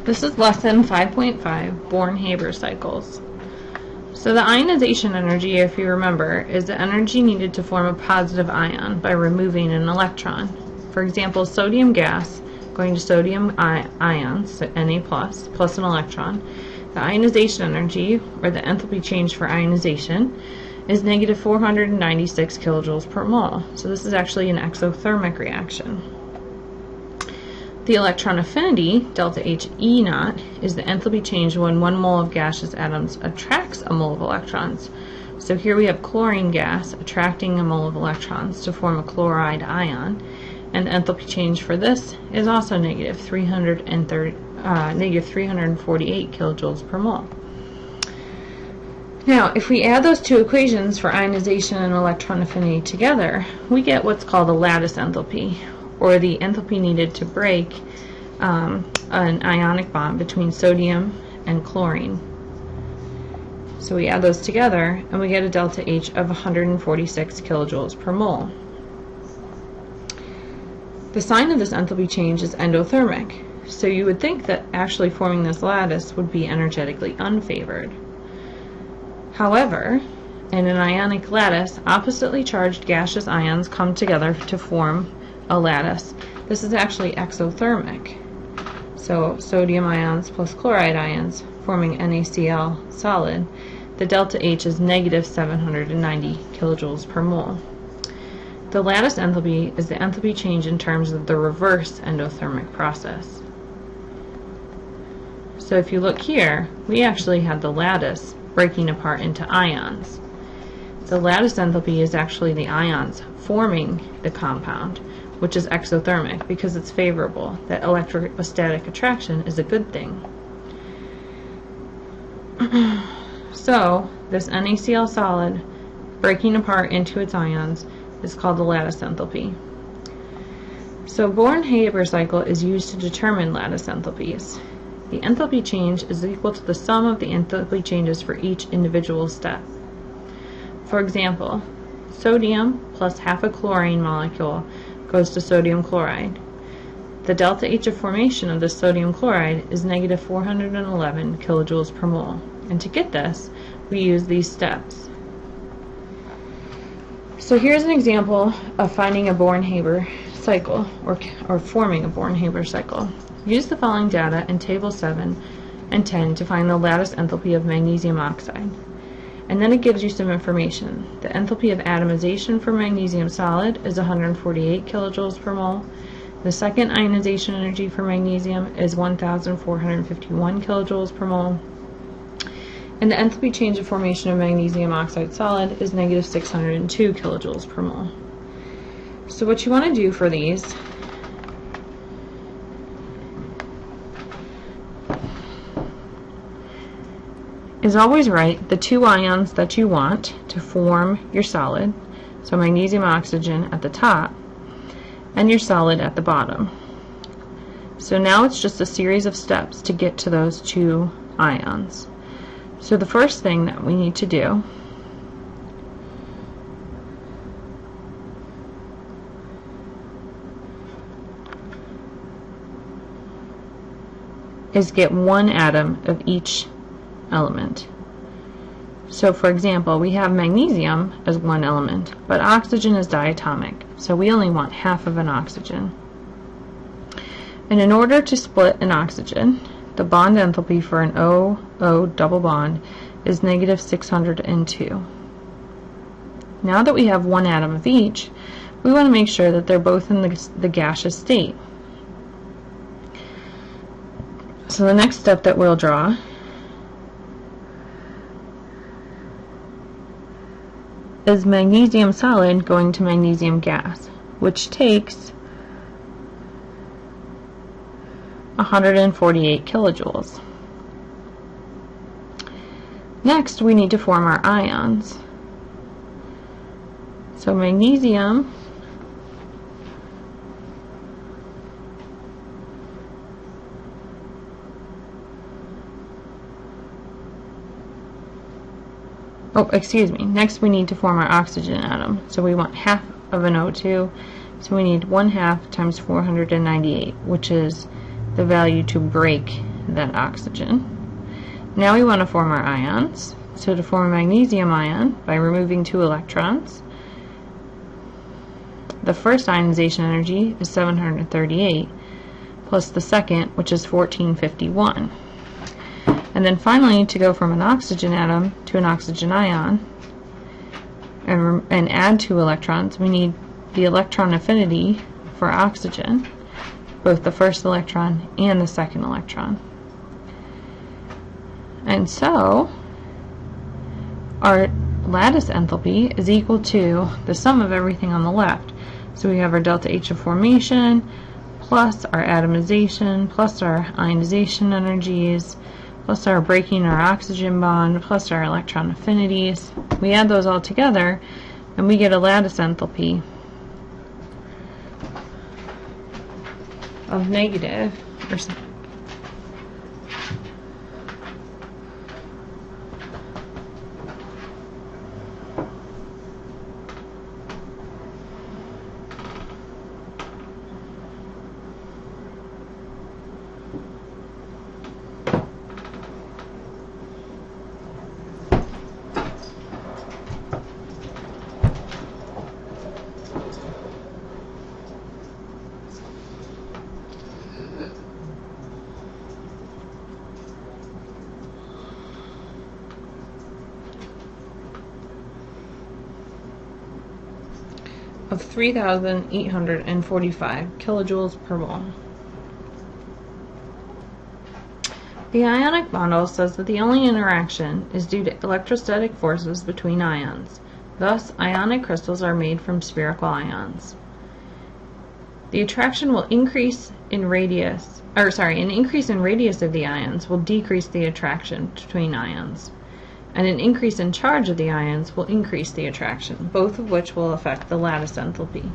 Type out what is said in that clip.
This is lesson 5.5, Born-Haber cycles. So the ionization energy, if you remember, is the energy needed to form a positive ion by removing an electron. For example, sodium gas going to sodium ions, so Na plus an electron. The ionization energy, or the enthalpy change for ionization, is negative 496 kilojoules per mole. So this is actually an exothermic reaction. The electron affinity, delta H E naught, is the enthalpy change when 1 mole of gaseous atoms attracts a mole of electrons. So here we have chlorine gas attracting a mole of electrons to form a chloride ion, and the enthalpy change for this is also negative 348 kilojoules per mole. Now, if we add those two equations for ionization and electron affinity together, we get what's called a lattice enthalpy, or the enthalpy needed to break an ionic bond between sodium and chlorine. So we add those together and we get a delta H of 146 kilojoules per mole. The sign of this enthalpy change is endothermic, so you would think that actually forming this lattice would be energetically unfavored. However, in an ionic lattice, oppositely charged gaseous ions come together to form a lattice. This is actually exothermic. So sodium ions plus chloride ions forming NaCl solid. The delta H is negative 790 kilojoules per mole. The lattice enthalpy is the enthalpy change in terms of the reverse endothermic process. So if you look here, we actually have the lattice breaking apart into ions. The lattice enthalpy is actually the ions forming the compound, which is exothermic because it's favorable. That electrostatic attraction is a good thing. So this NaCl solid breaking apart into its ions is called the lattice enthalpy. So Born-Haber cycle is used to determine lattice enthalpies. The enthalpy change is equal to the sum of the enthalpy changes for each individual step. For example, sodium plus half a chlorine molecule goes to sodium chloride. The delta H of formation of the sodium chloride is negative 411 kilojoules per mole. And to get this, we use these steps. So here's an example of finding a Born-Haber cycle, or forming a Born-Haber cycle. Use the following data in Table 7 and 10 to find the lattice enthalpy of magnesium oxide. And then it gives you some information. The enthalpy of atomization for magnesium solid is 148 kilojoules per mole. The second ionization energy for magnesium is 1,451 kilojoules per mole. And the enthalpy change of formation of magnesium oxide solid is negative 602 kilojoules per mole. So what you want to do for these is always write the two ions that you want to form your solid, so magnesium oxygen at the top and your solid at the bottom. So now it's just a series of steps to get to those two ions. So the first thing that we need to do is get one atom of each element. So for example, we have magnesium as one element, but oxygen is diatomic, so we only want half of an oxygen. And in order to split an oxygen, the bond enthalpy for an O-O double bond is negative 602. Now that we have one atom of each, we want to make sure that they're both in the gaseous state. So the next step that we'll draw is magnesium solid going to magnesium gas, which takes 148 kilojoules. Next, we need to form our ions. So magnesium next we need to form our oxygen atom. So we want half of an O2, so we need 1/2 times 498, which is the value to break that oxygen. Now we want to form our ions. So to form a magnesium ion, by removing 2 electrons, the first ionization energy is 738, plus the second, which is 1451. And then finally, to go from an oxygen atom to an oxygen ion and add 2 electrons, we need the electron affinity for oxygen, both the first electron and the second electron. And so our lattice enthalpy is equal to the sum of everything on the left. So we have our delta H of formation, plus our atomization, plus our ionization energies, plus our breaking our oxygen bond, plus our electron affinities. We add those all together and we get a lattice enthalpy of negative, or of 3,845 kilojoules per mole. The ionic model says that the only interaction is due to electrostatic forces between ions. Thus, ionic crystals are made from spherical ions. The attraction will increase in radius, an increase in radius of the ions will decrease the attraction between ions. And an increase in charge of the ions will increase the attraction, both of which will affect the lattice enthalpy.